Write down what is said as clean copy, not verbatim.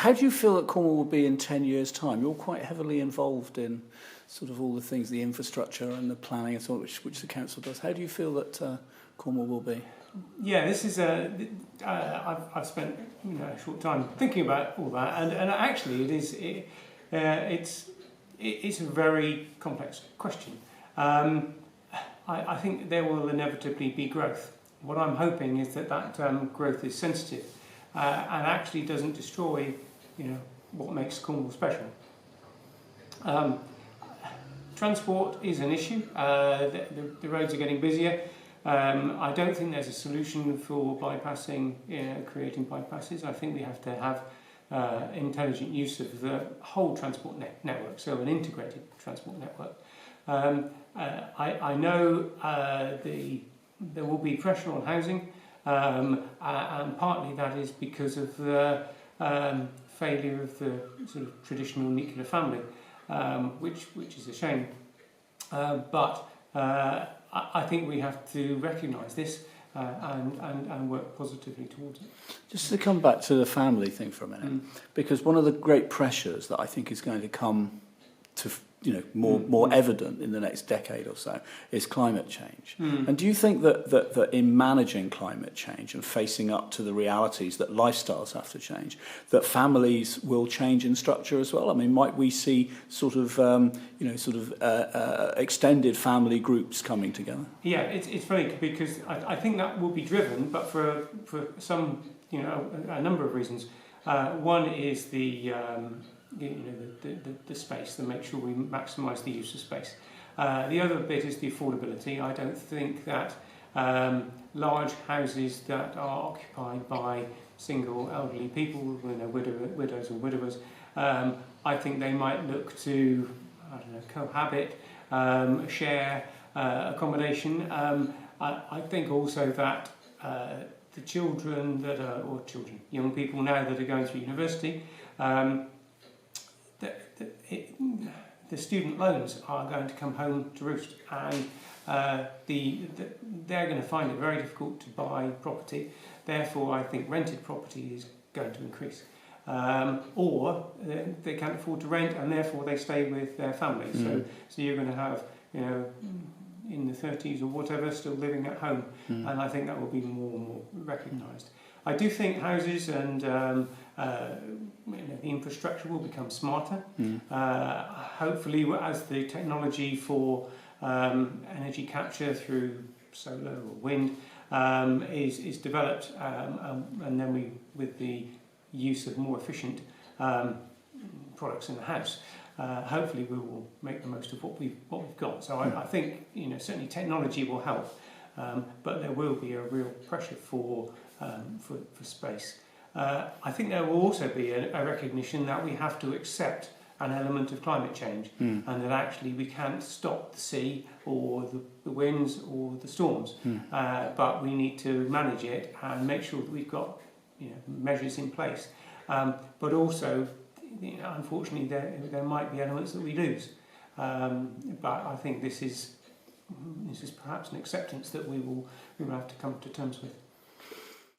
How do you feel that Cornwall will be in 10 years' time? You're quite heavily involved in sort of all the things, the infrastructure and the planning and so on, which the council does. How do you feel that Cornwall will be? Yeah, this is I've spent a short time thinking about all that, and actually it's a very complex question. I think there will inevitably be growth. What I'm hoping is that growth is sensitive and actually doesn't destroy, what makes Cornwall special. Transport is an issue. The roads are getting busier. I don't think there's a solution for bypassing, creating bypasses. I think we have to have intelligent use of the whole transport network, so an integrated transport network. I know there will be pressure on housing, and partly that is because of the failure of the sort of traditional nuclear family, which is a shame. But I think we have to recognise this and work positively towards it. Just to come back to the family thing for a minute, because one of the great pressures that I think is going to come to more evident in the next decade or so is climate change. And do you think that in managing climate change and facing up to the realities that lifestyles have to change, that families will change in structure as well? I mean, might we see sort of extended family groups coming together? Yeah, it's funny because I think that will be driven, but for some a number of reasons. One is the space, to make sure we maximise the use of space. The other bit is the affordability. I don't think that large houses that are occupied by single elderly people, widows and widowers, I think they might look to, cohabit, share accommodation. I think also that the young people now that are going through university, the student loans are going to come home to roost, and they're going to find it very difficult to buy property. Therefore, I think rented property is going to increase, or they can't afford to rent, and therefore they stay with their families. So you're going to have in the 30s or whatever still living at home, and I think that will be more and more recognised. I do think houses and the infrastructure will become smarter. Hopefully, as the technology for energy capture through solar or wind is developed, and then with the use of more efficient products in the house, hopefully we will make the most of what we've got. So I think certainly technology will help, but there will be a real pressure for space. I think there will also be a recognition that we have to accept an element of climate change, and that actually we can't stop the sea or the winds or the storms, but we need to manage it and make sure that we've got measures in place. But also, unfortunately, there might be elements that we lose. But I think this is perhaps an acceptance that we will have to come to terms with.